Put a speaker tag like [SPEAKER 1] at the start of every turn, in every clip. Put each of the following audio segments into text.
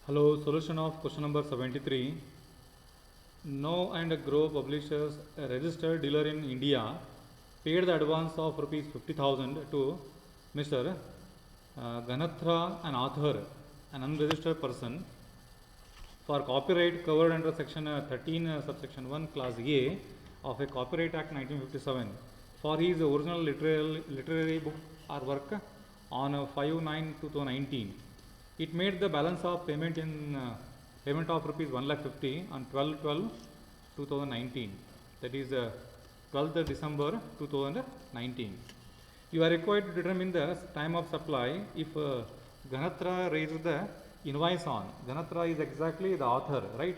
[SPEAKER 1] Hello, solution of question number 73. No and Grow publishers, a registered dealer in India, paid the advance of rupees 50,000 to Mr. Ganathra, an author, an unregistered person, for copyright covered under section 13 subsection 1 clause A of a Copyright Act 1957 for his original literary book or work on 5/9/2019. It made the balance of payment in payment of rupees 1,50,000 on 12/12/2019, that is 12th December 2019. You are required to determine the time of supply if Ganatra raised the invoice on. Ganatra is exactly the author, right?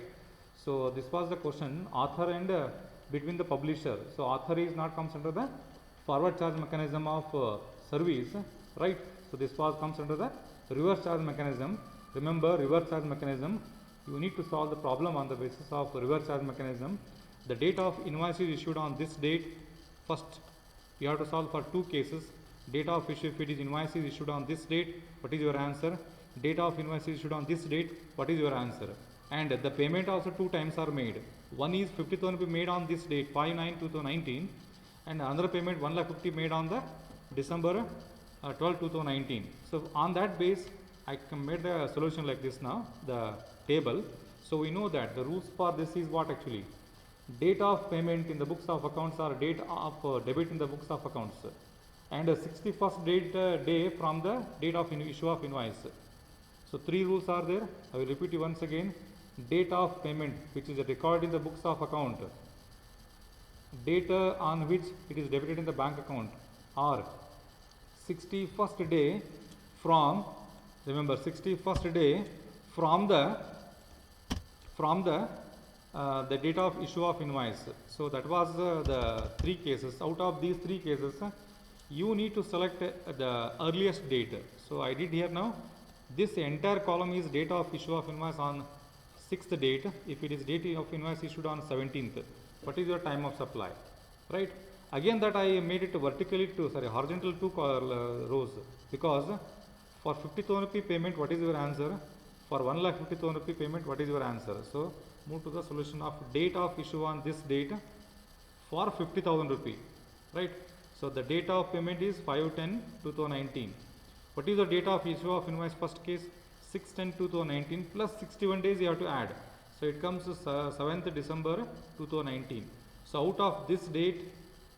[SPEAKER 1] So this was the question, author and between the publisher. So author is not comes under the forward charge mechanism of service, right? So this was comes under the reverse charge mechanism. Remember, reverse charge mechanism, you need to solve the problem on the basis of reverse charge mechanism. The date of invoice is issued on this date. First, you have to solve for two cases. Date of issue, if it is invoice is issued on this date, what is your answer? Date of invoice is issued on this date, what is your answer? And the payment also two times are made. One is 50,000 made on this date, 5/9/2019, and another payment 1,50,000 made on the December 12/2019. So on that base, I made the solution like this now, the table. So we know that the rules for this is what actually? Date of payment in the books of accounts or date of debit in the books of accounts, and 61st day from the date of issue of invoice. So three rules are there. I will repeat it once again. Date of payment, which is recorded in the books of account, date on which it is debited in the bank account, or 61st day from, remember, 61st day from the date of issue of invoice. So that was the three cases. Out of these three cases, you need to select the earliest date. So I did here now. This entire column is date of issue of invoice on 6th date. If it is date of invoice issued on 17th, what is your time of supply, right? Again, that I made it vertically to, horizontal two rows, because for 50,000 rupee payment, what is your answer? For 1,50,000 rupee payment, what is your answer? So move to the solution of date of issue on this date for 50,000 rupee, right? So the date of payment is 5/10/2019. What is the date of issue of invoice? First case 6/10/2019 plus 61 days you have to add. So it comes to 7th December 2019. So out of this date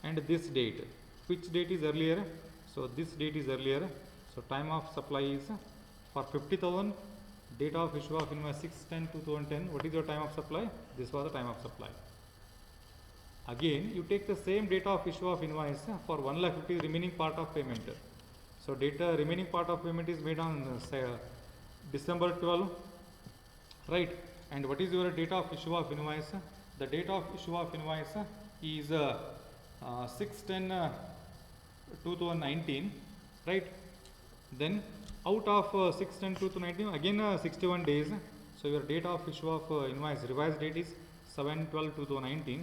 [SPEAKER 1] and this date, which date is earlier? So this date is earlier. So time of supply is for 50,000, date of issue of invoice 6/10/2010. What is your time of supply? This was the time of supply. Again, you take the same date of issue of invoice for 1,50,000 remaining part of payment. So data remaining part of payment is made on December 12, right? And what is your date of issue of invoice? The date of issue of invoice is 6/10/2019, right? Then out of 6/10/2019, again 61 days. So your date of issue of invoice revised date is 7/12/2019.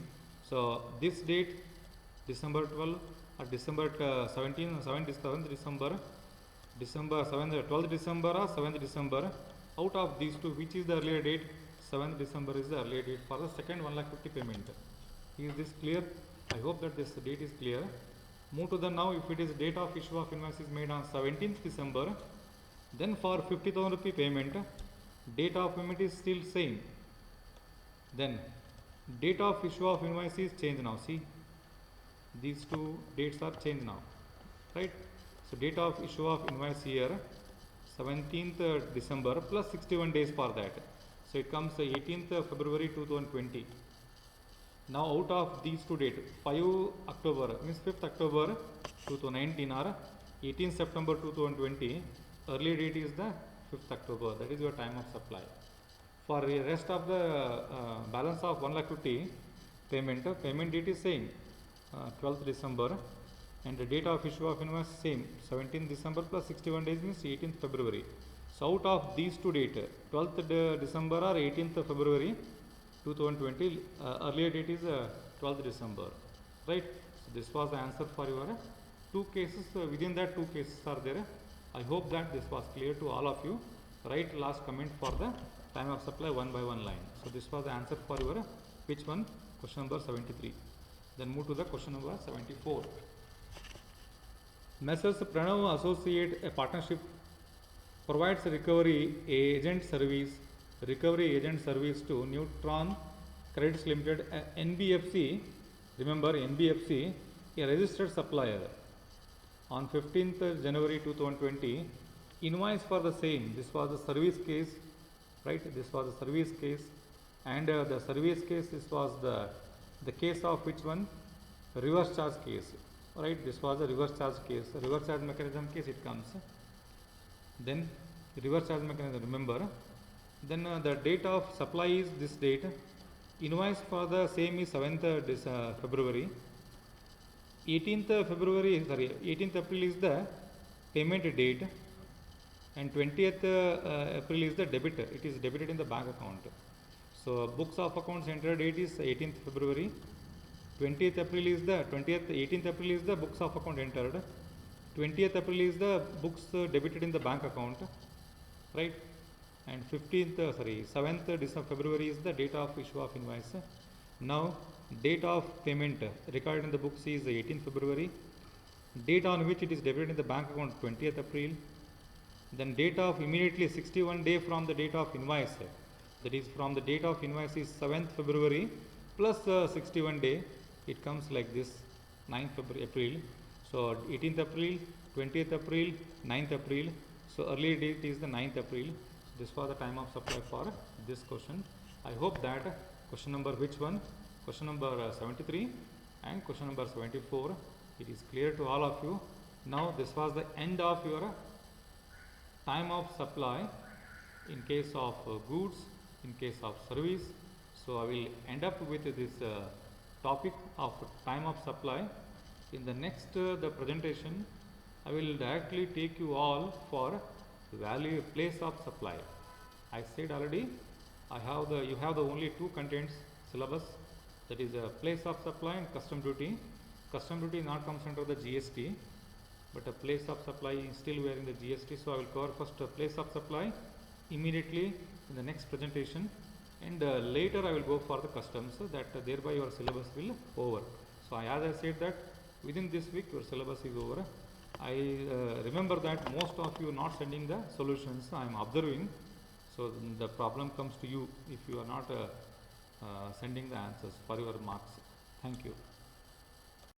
[SPEAKER 1] So this date, December 12 or December 17, 7th December, December 7th, 12th December or 7th December. Out of these two, which is the earlier date? 7th December is the earlier date for the second 1,50,000 payment. Is this clear? I hope that this date is clear. Move to the now, if it is date of issue of invoice is made on 17th December, then for 50,000 rupee payment, date of payment is still same. Then date of issue of invoice is changed now. See, these two dates are changed now, right? So date of issue of invoice here 17th December plus 61 days for that. So it comes 18th February 2020. Now out of these two dates, 5 October means 5th October 2019 or 18th September 2020, early date is the 5th October. That is your time of supply. For the rest of the balance of 1,50,000 payment date is same, 12th December, and the date of issue of invoice same, 17th December plus 61 days means 18th February. So out of these two dates, 12th December or 18th February 2020, earlier date is 12th December, right? So this was the answer for your two cases. Within that two cases are there. I hope that this was clear to all of you. write last comment for the time of supply one by one line. So this was the answer for your which one? Question number 73. Then move to the question number 74. Messrs Pranav Associate, a partnership, provides recovery agent service to Neutron Credits Limited, NBFC. Remember NBFC, a registered supplier. On 15th January 2020, invoice for the same. This was the service case, right? This was the service case, and the service case, this was the case of which one? Reverse charge case, right? This was a reverse charge case. Reverse charge mechanism case it comes. Then reverse charge mechanism, remember. Then the date of supply is this date. Invoice for the same is 7th February. 18th April is the payment date, and 20th April is the debit. It is debited in the bank account. So books of accounts enter date is 18th February. 18th April is the books of account entered. 20th April is the books debited in the bank account, right? And 7th February is the date of issue of invoice. Now date of payment recorded in the books is 18th February. Date on which it is debited in the bank account 20th April. Then date of immediately 61 day from the date of invoice, that is from the date of invoice is 7th February plus 61 day, it comes like this, 9th April. So 18th April, 20th April, 9th April. So early date is the 9th April. This was the time of supply for this question. I hope that question number which one? Question number 73 and question number 74. It is clear to all of you. Now this was the end of your time of supply in case of goods, in case of service. So I will end up with this topic of time of supply. In the next the presentation, I will directly take you all for value place of supply. I said already, you have the only two contents syllabus, that is a place of supply and custom duty. Custom duty not comes under the GST, but a place of supply is still we are in the GST. So I will cover first a place of supply immediately in the next presentation, and later I will go for the customs, so that thereby your syllabus will over. So as I said that within this week your syllabus is over. I remember that most of you not sending the solutions. I am observing. So the problem comes to you if you are not sending the answers for your marks. Thank you.